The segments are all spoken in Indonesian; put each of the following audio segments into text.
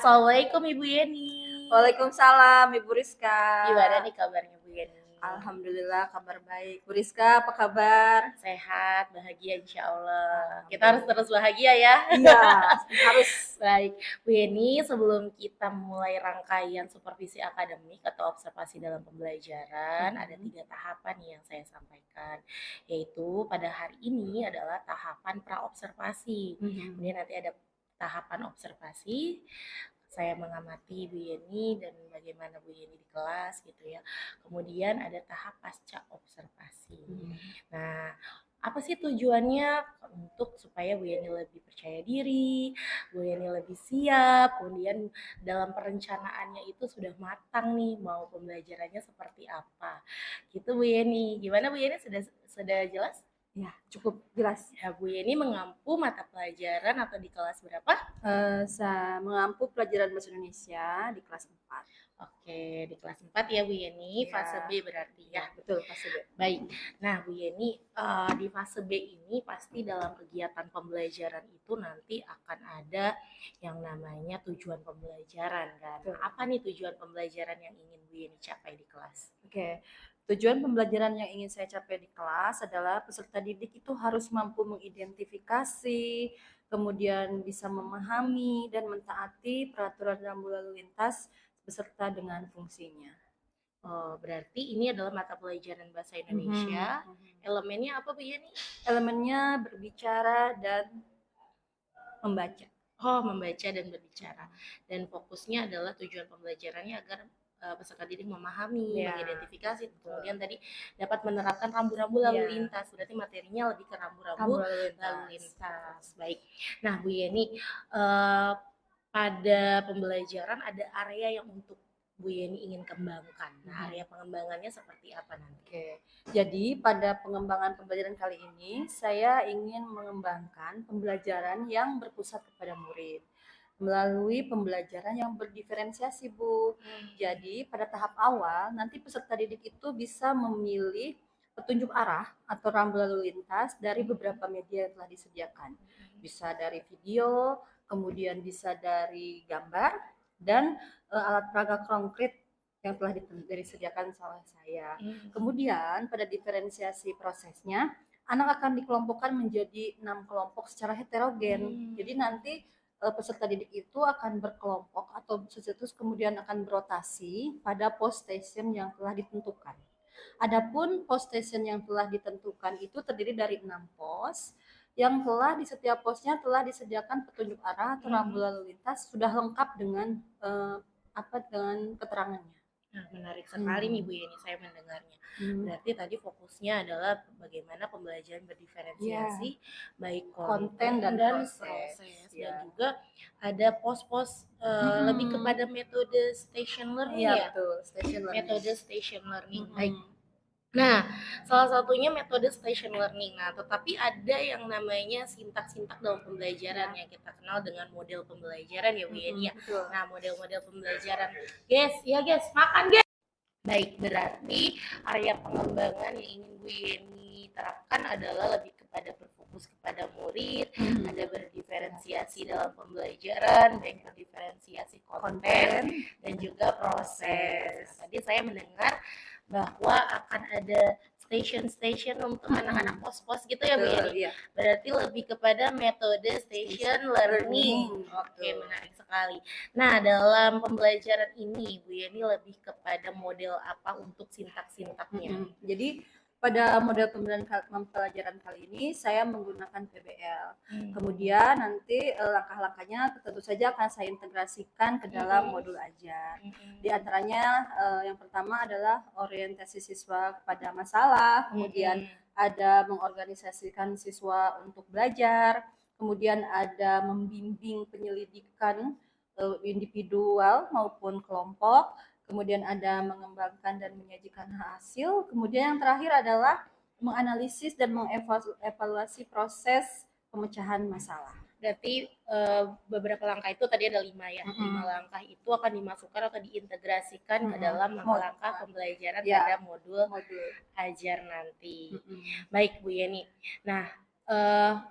Assalamualaikum Ibu Yeni. Waalaikumsalam Ibu Rizka. Gimana nih kabarnya Bu Yeni? Alhamdulillah kabar baik. Bu Rizka apa kabar? Sehat, bahagia insya Allah. Kita harus terus bahagia ya. Iya, harus. Baik, Bu Yeni, sebelum kita mulai rangkaian supervisi akademik atau observasi dalam pembelajaran, ada 3 tahapan nih yang saya sampaikan, yaitu pada hari ini adalah tahapan pra-observasi. Kemudian nanti ada tahapan observasi, saya mengamati Bu Yeni dan bagaimana Bu Yeni di kelas gitu ya. Kemudian ada tahap pasca observasi. Nah, apa sih tujuannya? Untuk supaya Bu Yeni lebih percaya diri, Bu Yeni lebih siap, kemudian dalam perencanaannya itu sudah matang nih mau pembelajarannya seperti apa. Gitu Bu Yeni. Gimana Bu Yeni, sudah jelas? Ya, cukup jelas. Ya, Bu Yeni mengampu mata pelajaran atau di kelas berapa? Saya mengampu pelajaran bahasa Indonesia di kelas 4. Oke, di kelas 4 ya Bu Yeni, Ya. Fase B berarti ya. Betul, fase B. Baik, nah Bu Yeni, di fase B ini pasti dalam kegiatan pembelajaran itu nanti akan ada yang namanya tujuan pembelajaran kan. Betul. Apa nih tujuan pembelajaran yang ingin Bu Yeni capai di kelas? Oke. Tujuan pembelajaran yang ingin saya capai di kelas adalah peserta didik itu harus mampu mengidentifikasi, kemudian bisa memahami dan mentaati peraturan rambu lalu lintas beserta dengan fungsinya. Oh, berarti ini adalah mata pelajaran bahasa Indonesia. Elemennya apa Bu Yeni? Elemennya berbicara dan membaca. Oh, membaca dan berbicara. Dan fokusnya adalah tujuan pembelajarannya agar peserta didik memahami, mengidentifikasi, kemudian tadi dapat menerapkan rambu-rambu lalu lintas. Berarti materinya lebih ke rambu-rambu lalu lintas. Baik. Nah, Bu Yeni, pada pembelajaran ada area yang untuk Bu Yeni ingin kembangkan. Nah, area pengembangannya seperti apa nanti? Oke. Jadi pada pengembangan pembelajaran kali ini saya ingin mengembangkan pembelajaran yang berpusat kepada murid melalui pembelajaran yang berdiferensiasi, Bu. Jadi pada tahap awal nanti peserta didik itu bisa memilih petunjuk arah atau rambu lalu lintas dari beberapa media yang telah disediakan. Bisa dari video, kemudian bisa dari gambar dan alat peraga konkret yang telah disediakan oleh saya. Kemudian pada diferensiasi prosesnya, anak akan dikelompokkan menjadi 6 kelompok secara heterogen. Jadi nanti peserta didik itu akan berkelompok atau terus kemudian akan berotasi pada post station yang telah ditentukan. Adapun post station yang telah ditentukan itu terdiri dari 6 pos yang telah di setiap posnya telah disediakan petunjuk arah atau rambu lalu lintas sudah lengkap dengan dengan keterangannya. Nah, menarik sekali nih Bu Yeni, saya mendengarnya. Berarti tadi fokusnya adalah bagaimana pembelajaran berdiferensiasi, baik konten dan proses. Dan juga ada pos-pos lebih kepada metode station learning ya? Betul, station learning. Metode station learning. Baik. Nah, salah satunya metode station learning. Nah, tetapi ada yang namanya sintak-sintak dalam pembelajaran yang kita kenal dengan model pembelajaran ya Bu Yeni ya. Nah, model-model pembelajaran. Guys, makan guys. Baik, berarti area pengembangan yang ingin Bu Yeni terapkan adalah lebih kepada berfokus kepada murid, ada berdiferensiasi dalam pembelajaran, dan berdiferensiasi konten, dan juga proses. Tadi saya mendengar bahwa akan ada station untuk anak-anak pos-pos gitu ya Bu Yeni. Berarti lebih kepada metode station learning. Oke, menarik sekali. Nah, dalam pembelajaran ini Bu Yeni lebih kepada model apa untuk sintak-sintaknya? Jadi pada model pembelajaran kali ini saya menggunakan PBL. Kemudian nanti langkah-langkahnya tentu saja akan saya integrasikan ke dalam modul ajar. Di antaranya yang pertama adalah orientasi siswa kepada masalah, kemudian ada mengorganisasikan siswa untuk belajar, kemudian ada membimbing penyelidikan individual maupun kelompok, kemudian ada mengembangkan dan menyajikan hasil, kemudian yang terakhir adalah menganalisis dan mengevaluasi proses pemecahan masalah. Berarti beberapa langkah itu tadi ada 5 ya. 5 langkah itu akan dimasukkan atau diintegrasikan ke dalam langkah pembelajaran pada modul ajar nanti. Baik Bu Yeni. Nah,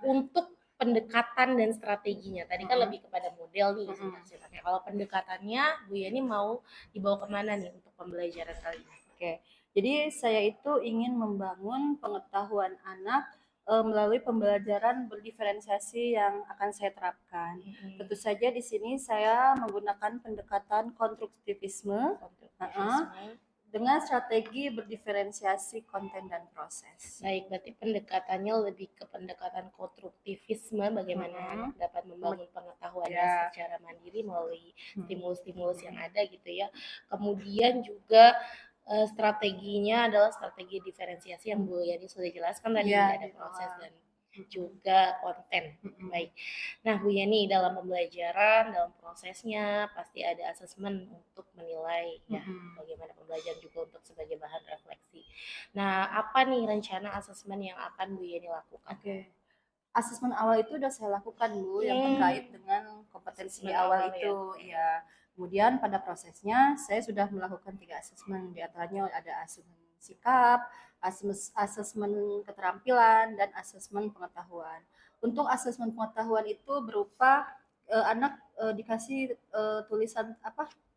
untuk pendekatan dan strateginya. Tadi kan lebih kepada model nih, sintak-sintaknya. Kalau pendekatannya, Bu Yeni mau dibawa kemana nih untuk pembelajaran kali ini? Oke, jadi saya itu ingin membangun pengetahuan anak melalui pembelajaran berdiferensiasi yang akan saya terapkan. Tentu saja di sini saya menggunakan pendekatan konstruktivisme dengan strategi berdiferensiasi konten dan proses. Baik, berarti pendekatannya lebih ke pendekatan konstruktivisme, bagaimana anak dapat membangun pengetahuannya secara mandiri melalui stimulus-stimulus yang ada gitu ya. Kemudian juga strateginya adalah strategi diferensiasi yang Bu Yani sudah jelaskan tadi, ada proses dan juga konten. Baik. Nah, Bu Yani, dalam pembelajaran, dalam prosesnya pasti ada asesmen untuk menilai ya bagaimana pembelajaran, juga untuk sebagai bahan refleksi. Nah, apa nih rencana asesmen yang akan Bu Yani lakukan? Oke. Asesmen awal itu udah saya lakukan, Bu, yang terkait dengan kompetensi awal itu. Ya. Kemudian pada prosesnya saya sudah melakukan 3 asesmen, di antaranya ada asesmen sikap, asesmen keterampilan, dan asesmen pengetahuan. Untuk asesmen pengetahuan itu berupa anak dikasih tulisan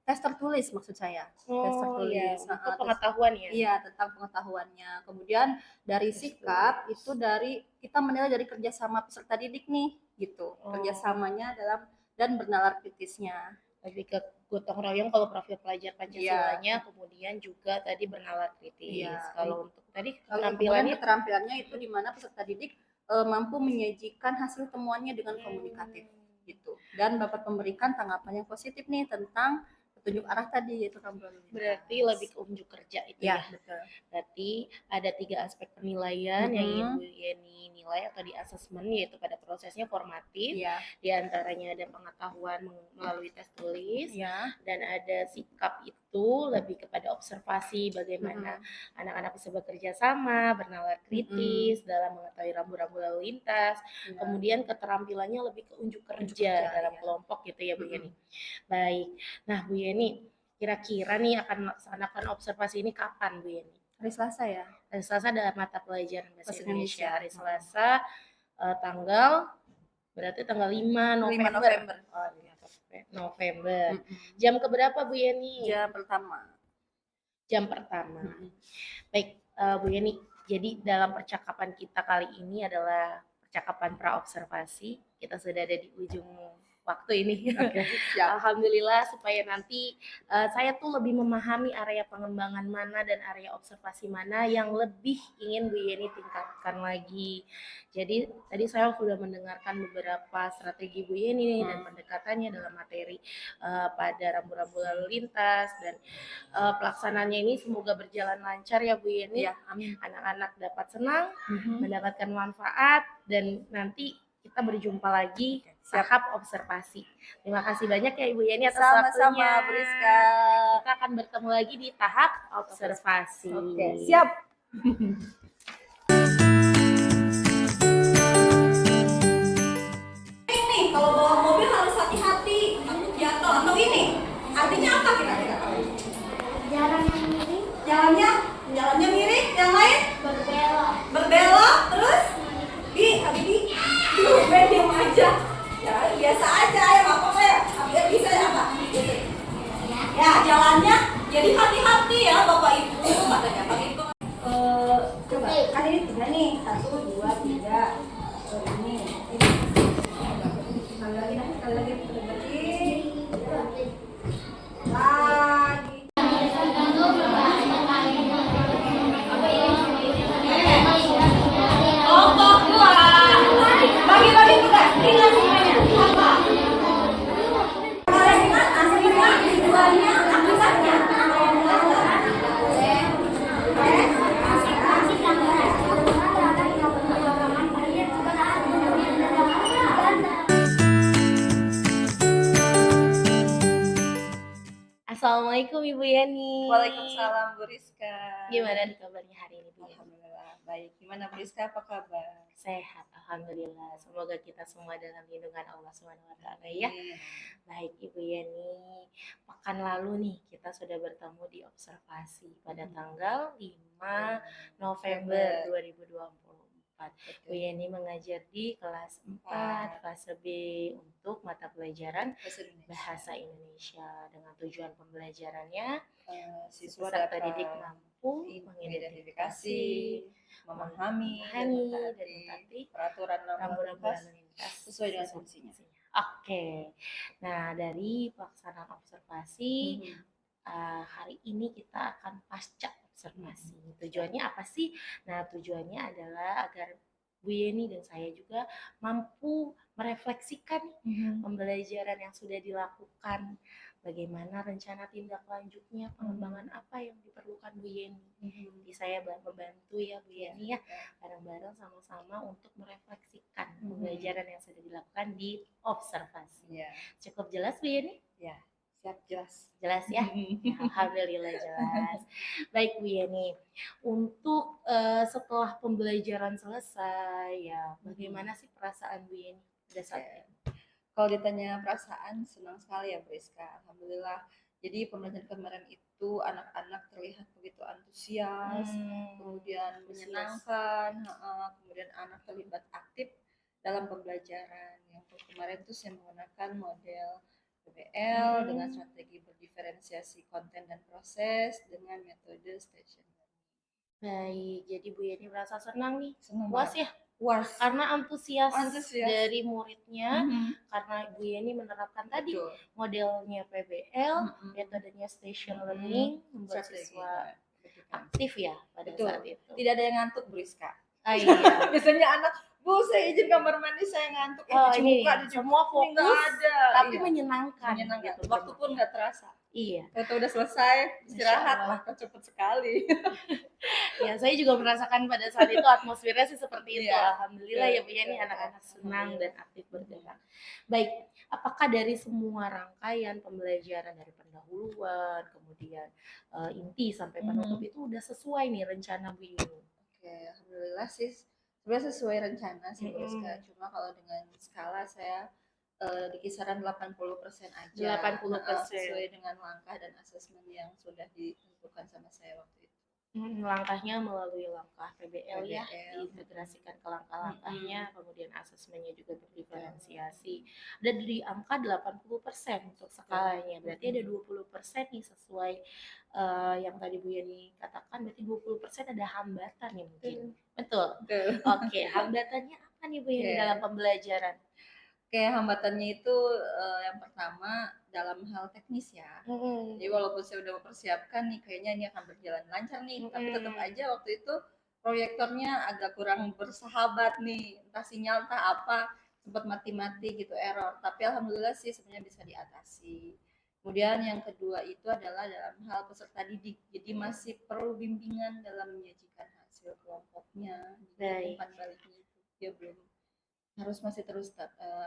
tes tertulis, maksud saya. Tes tertulis. Untuk pengetahuan ya? Iya, tentang pengetahuannya. Kemudian dari sikap itu dari kita menilai dari kerjasama peserta didik nih, gitu. Kerjasamanya dalam dan bernalar kritisnya. Lebih ke gotong royong kalau profil pelajar Pancasilanya, kemudian juga tadi bernalar kritis. Kalau untuk tadi keterampilannya itu di mana peserta didik mampu menyajikan hasil temuannya dengan komunikatif gitu, dan dapat memberikan tanggapan yang positif nih tentang petunjuk arah tadi, yaitu berarti lebih ke unjuk kerja itu ya. Betul. Berarti ada 3 aspek penilaian yang ingin Bu Yeni nilai atau di asesmen, yaitu pada prosesnya formatif, di antaranya ada pengetahuan melalui tes tulis, dan ada sikap itu lebih kepada observasi bagaimana anak-anak bisa bekerja sama, bernalar kritis dalam mengetahui rambu-rambu lalu lintas. Kemudian keterampilannya lebih ke unjuk kerja dalam kelompok gitu ya Bu Yeni. Baik. Nah, Bu Yeni, kira-kira nih akan melaksanakan observasi ini kapan, Bu Yeni? Hari Selasa ya. Hari Selasa dalam mata pelajaran Bahasa Indonesia. Hari Selasa tanggal 5 November. Oh iya, November. Jam keberapa Bu Yeni? Jam pertama. Baik, Bu Yeni. Jadi dalam percakapan kita kali ini adalah percakapan pra-observasi. Kita sudah ada di ujung waktu ini. Alhamdulillah, supaya nanti saya tuh lebih memahami area pengembangan mana dan area observasi mana yang lebih ingin Bu Yeni tingkatkan lagi. Jadi tadi saya sudah mendengarkan beberapa strategi Bu Yeni dan pendekatannya dalam materi pada rambu-rambu lalu lintas, dan pelaksanaannya ini semoga berjalan lancar ya Bu Yeni. Amin. Anak-anak dapat senang, mendapatkan manfaat, dan nanti kita berjumpa lagi tahap observasi. Terima kasih banyak ya Ibu Yeni atas waktunya. Sama-sama, Bu Rizka. Kita akan bertemu lagi di tahap observasi. Oke, siap. Ini kalau bawa mobil harus hati-hati, takut jatuh atau ini. Artinya apa kira-kira? Jalannya miring, yang lain? Berbelok, terus? Habibi, diam aja. Ya, biasa aja ya, apa-apa ya. Biar bisa ya, apa? Ya, jalannya jadi hati-hati ya Bapak Ibu, katanya Pak Ibu. Coba, kan ini 3 nih. 1, 2, 3. Ini. Sekali lagi, berhenti. Lagi. Kelompok 2. Bagi-bagi tugas. Ingat semuanya. Apa? Kalian ingat tujuannya, akibatnya. Assalamualaikum Ibu Yeni. Waalaikumsalam Bu Rizka. Gimana nih kabarnya hari ini Bu Yeni? Alhamdulillah baik. Gimana Bu Rizka, apa kabar? Sehat, alhamdulillah. Semoga kita semua dalam lindungan Allah SWT ya. Baik Ibu Yeni, pekan lalu nih kita sudah bertemu di observasi pada tanggal 5 November 2024. 4. Bu Betul. Yeni mengajar di kelas 4 fase B untuk mata pelajaran Bahasa Indonesia dengan tujuan pembelajarannya Siswa peserta dapat didik mampu mengidentifikasi, memahami, dan dan mentaati mentaati peraturan lalu rambu-rambu lintas lalu lintas sesuai dengan fungsinya. Oke, nah dari pelaksanaan observasi Mhm. hari ini kita akan pasca observasi. Tujuannya apa sih? Nah, tujuannya adalah agar Bu Yeni dan saya juga mampu merefleksikan pembelajaran yang sudah dilakukan. Bagaimana rencana tindak lanjutnya, pengembangan apa yang diperlukan Bu Yeni. Jadi saya membantu ya Bu Yeni ya, bareng-bareng sama-sama untuk merefleksikan pembelajaran yang sudah dilakukan di observasi. Ya, Cukup jelas Bu Yeni? ya, siap, jelas. Jelas ya? Ya, alhamdulillah jelas. Baik Bu Yeni, untuk setelah pembelajaran selesai ya, bagaimana sih perasaan Bu Yeni pada saat Oke. itu? Kalau ditanya perasaan, senang sekali ya Bu Rizka, alhamdulillah. Jadi pembelajaran kemarin itu anak-anak terlihat begitu antusias, kemudian menyenangkan, kemudian anak terlibat aktif dalam pembelajaran. Yang kemarin itu saya menggunakan model PBL dengan strategi berdiferensiasi konten dan proses dengan metode station learning. Baik, jadi Bu Yeni merasa senang nih, Senang puas banget. ya? Puas. Karena antusias Antusias. dari muridnya, Mhm. karena Bu Yeni menerapkan tadi Betul. modelnya PBL, Mhm. metodenya station Mhm. learning, membuat Strategi, siswa betul. aktif ya pada Betul. saat itu. Tidak ada yang ngantuk Bu Rizka. Ah iya. Biasanya anak, Bu saya izin kamar mandi saya ngantuk. Oh Cuci ini muka, cuci semua muka. Ini fokus, nggak ada. tapi Iya. menyenangkan. Menyenangkan. Gitu, Waktu pun nggak terasa. Iya. Waktu udah selesai istirahat, Masya Allah. kok cepet sekali. Ya, saya juga merasakan pada saat itu atmosfernya sih seperti itu. Iya. Alhamdulillah ya Bu Betul, Yeni, betul. anak-anak senang dan Alhamdulillah. aktif bergerak. Baik, apakah dari semua rangkaian pembelajaran dari pendahuluan, kemudian inti sampai penutup itu udah sesuai nih rencana Bu Yeni? Oke, alhamdulillah sih sebenarnya sesuai rencana sih Bu Rizka. Cuma kalau dengan skala saya di kisaran 80% aja. 80%. Sesuai dengan langkah dan asesmen yang sudah ditentukan sama saya waktu itu. Langkahnya melalui langkah PBL ya, PBL. diintegrasikan ke langkah-langkahnya, kemudian asesmennya juga berdiferensiasi. Dan di angka 80% untuk skalanya, berarti ada 20% nih sesuai yang tadi Bu Yani katakan, berarti 20% ada hambatan nih mungkin. Betul? Betul. Oke, hambatannya apa nih Bu Yani Oke. dalam pembelajaran? Kayak hambatannya itu yang pertama dalam hal teknis ya. Jadi walaupun saya udah mempersiapkan nih kayaknya ini akan berjalan lancar nih, tapi tetap aja waktu itu proyektornya agak kurang bersahabat nih, entah sinyal entah apa, sempat mati-mati gitu error. Tapi alhamdulillah sih sebenarnya bisa diatasi. Kemudian yang kedua itu adalah dalam hal peserta didik. Jadi masih perlu bimbingan dalam menyajikan hasil kelompoknya. Jadi umpan baliknya itu dia belum harus masih terus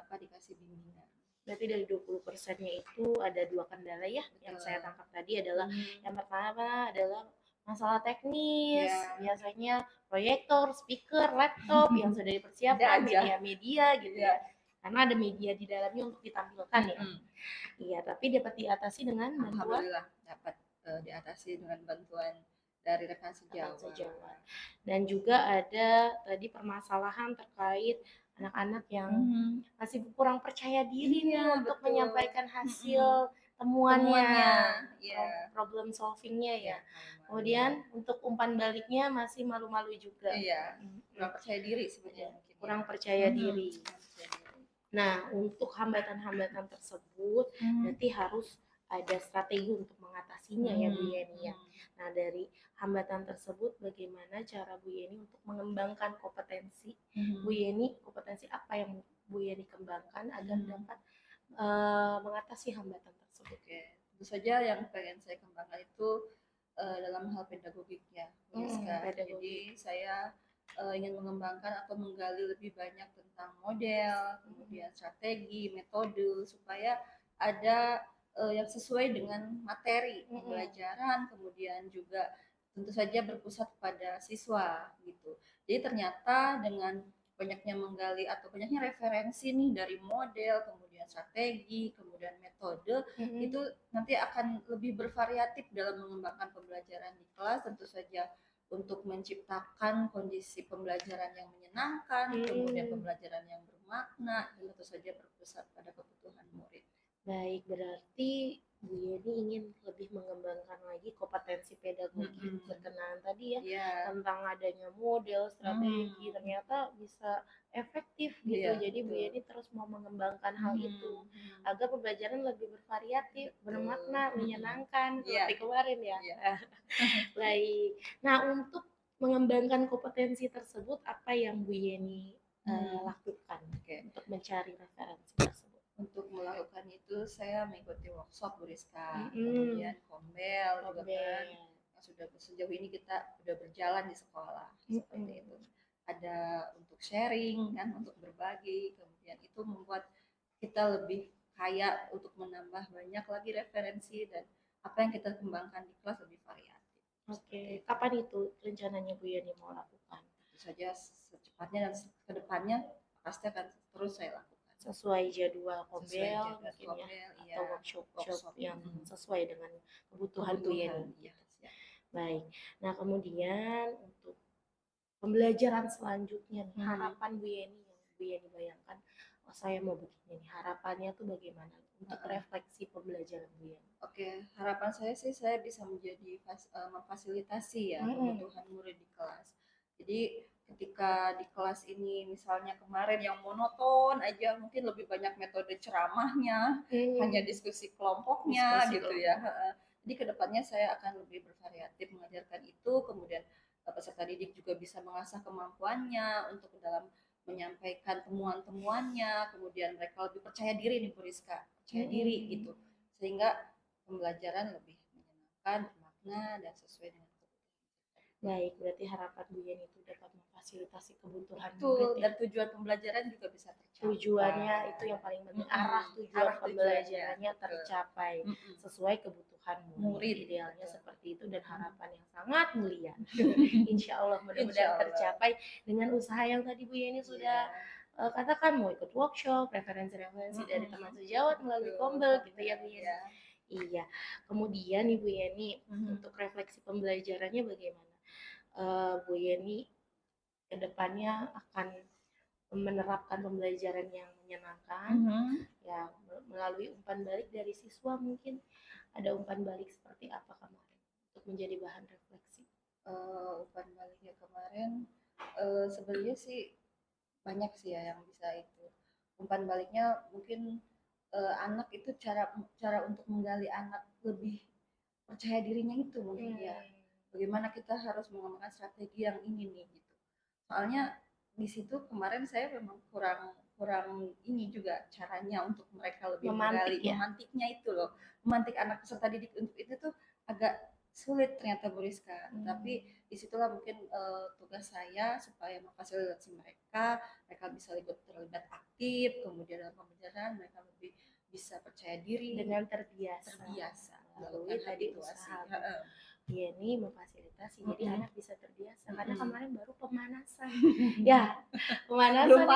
dikasih bimbingan. Berarti dari 20%-nya itu ada 2 kendala ya. Yang saya tangkap tadi adalah yang pertama adalah masalah teknis. Biasanya proyektor, speaker, laptop yang sudah dipersiapkan, media-media gitu ya. Karena ada media di dalamnya untuk ditampilkan ya. Iya, tapi dapat diatasi dengan bantuan. Alhamdulillah dapat diatasi dengan bantuan dari rekan sejawat. Dan juga ada tadi permasalahan terkait anak-anak yang masih kurang percaya diri nih untuk menyampaikan hasil temuannya, problem solvingnya ya. Kemudian untuk umpan baliknya masih malu-malu juga. Iya, kurang percaya diri sebenarnya. Kurang percaya diri. Nah, untuk hambatan-hambatan tersebut berarti harus ada strategi untuk mengatasinya ya Bu Yeni ya. Nah, dari hambatan tersebut bagaimana cara Bu Yeni untuk mengembangkan kompetensi Bu Yeni, kompetensi apa yang Bu Yeni kembangkan agar dapat mengatasi hambatan tersebut? Oke, tentu saja yang pengen saya kembangkan itu dalam hal pedagogiknya, Jadi saya ingin mengembangkan atau menggali lebih banyak tentang model, kemudian strategi, metode supaya ada yang sesuai dengan materi pembelajaran, kemudian juga tentu saja berpusat pada siswa gitu. Jadi ternyata dengan banyaknya menggali atau banyaknya referensi nih dari model, kemudian strategi, kemudian metode, itu nanti akan lebih bervariatif dalam mengembangkan pembelajaran di kelas. Tentu saja untuk menciptakan kondisi pembelajaran yang menyenangkan, kemudian Hmm. pembelajaran yang bermakna, dan tentu saja berpusat pada kebutuhan murid. Baik, berarti Bu Yeni ingin lebih mengembangkan lagi kompetensi pedagogi berkenaan tadi ya, Iya. tentang adanya model, strategi, ternyata bisa efektif gitu. Iya, Jadi Bu betul. Yeni terus mau mengembangkan hal itu agar pembelajaran lebih bervariatif, bermakna, menyenangkan Iya. seperti kemarin ya. Iya. Baik. Nah, untuk mengembangkan kompetensi tersebut apa yang Bu Yeni lakukan Oke. untuk mencari referensi tersebut? Untuk melakukan itu saya mengikuti workshop Bu Rizka, Mm-mm. kemudian kombel juga Kombel. kan, yang sudah sejauh ini kita sudah berjalan di sekolah seperti itu. Ada untuk sharing kan, untuk berbagi, kemudian itu membuat kita lebih kaya untuk menambah banyak lagi referensi dan apa yang kita kembangkan di kelas lebih variatif. Oke, kapan itu rencananya Bu Yeni mau lakukan? Tentu saja secepatnya dan kedepannya pasti akan terus saya lakukan. Sesuai jadwal kombel Sesuai jadwal mungkin kombel, ya, iya. atau workshop yang Mm-mm. sesuai dengan kebutuhan Bu Yeni. Iya, siap. Baik. Nah, kemudian untuk pembelajaran selanjutnya nih, harapan Bu Yeni yang Bu Yeni bayangkan, oh saya mau begini nih, harapannya tuh bagaimana untuk refleksi pembelajaran Bu Yeni? Oke, harapan saya sih saya bisa menjadi memfasilitasi ya kebutuhan murid di kelas. Jadi ketika di kelas ini misalnya kemarin yang monoton aja, mungkin lebih banyak metode ceramahnya, hanya diskusi kelompoknya Diskusi gitu kelompok. ya. Jadi kedepannya saya akan lebih bervariatif mengajarkan itu, kemudian peserta didik juga bisa mengasah kemampuannya untuk dalam menyampaikan temuan-temuannya, kemudian mereka lebih percaya diri nih Bu Rizka, percaya diri gitu, sehingga pembelajaran lebih menyenangkan, bermakna, dan sesuai dengan kebutuhan. Baik, berarti harapan Bu Yeni itu dapat memfasilitasi kebutuhan Betul, murid ya. dan tujuan pembelajaran juga bisa tercapai. Tujuannya itu yang paling penting, arah tujuan pembelajarannya tercapai sesuai kebutuhan murid. Idealnya seperti itu dan harapan yang sangat mulia. Insya Allah mudah-mudahan tercapai dengan usaha yang tadi Bu Yeni sudah katakan, mau ikut workshop, referensi-referensi dari teman sejawat melalui kombel gitu ya Bu Yeni. Iya. Kemudian Ibu Yeni untuk refleksi pembelajarannya bagaimana? Bu Yeni kedepannya akan menerapkan pembelajaran yang menyenangkan, ya melalui umpan balik dari siswa. Mungkin ada umpan balik seperti apa kemarin untuk menjadi bahan refleksi? Umpan baliknya kemarin sebenarnya sih banyak sih ya yang bisa itu. Umpan baliknya mungkin anak itu cara untuk menggali anak lebih percaya dirinya itu mungkin ya. Bagaimana kita harus mengembangkan strategi yang ini nih gitu. Soalnya di situ kemarin saya memang kurang ini juga caranya untuk mereka lebih menggali, memantiknya itu loh, memantik anak peserta didik untuk itu tuh agak sulit ternyata Bu Rizka. Tapi disitulah mungkin tugas saya supaya memfasilitasi mereka bisa terlibat aktif, kemudian dalam pembelajaran mereka lebih bisa percaya diri dengan terbiasa melalui tadi usaha Yeni memfasilitasi jadi anak bisa terbiasa karena kemarin baru pemanasan ya pemanasan belum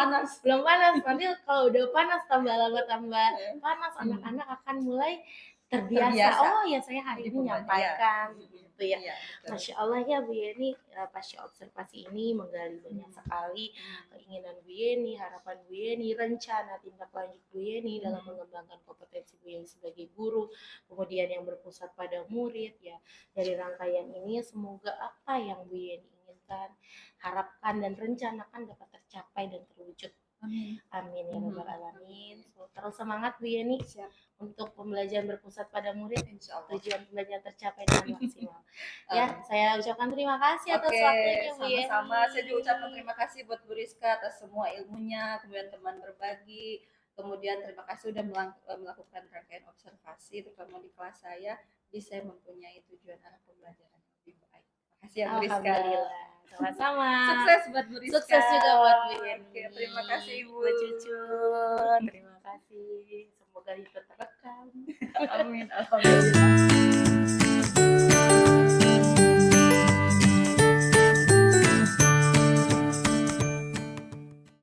panas nanti kalau udah panas tambah lama tambah panas anak-anak akan mulai terbiasa. Oh ya saya hari ini menyampaikan gitu ya. Masya Allah ya Bu Yeni, pasca observasi ini menggali banyak sekali keinginan Bu Yeni, harapan Bu Yeni, rencana tindak lanjut Bu Yeni dalam mengembangkan kompetensi Bu Yeni sebagai guru, kemudian yang berpusat pada murid ya. Dari rangkaian ini semoga apa yang Bu Yeni inginkan, harapkan dan rencanakan dapat tercapai dan terwujud. Amin ya rabbal alamin. Terus semangat Bu Yeni untuk pembelajaran berpusat pada murid. Tujuan pembelajaran tercapai dengan maksimal. Ya, saya ucapkan terima kasih atas waktunya Bu Yeni. Sama-sama. Saya juga ucapkan terima kasih buat Bu Rizka atas semua ilmunya, kemudian teman berbagi, kemudian terima kasih sudah melakukan rangkaian observasi terutama di kelas saya. Jadi saya mempunyai tujuan arah pembelajaran yang lebih baik. Terima kasih ya Bu Rizka. Alhamdulillah. Sama-sama. Sukses buat Bu Rizka. Sukses juga buat Bu Yeni. Terima kasih Ibu. Bu Cucu. Terima kasih. Semoga itu terekam. Amin. Alhamdulillah.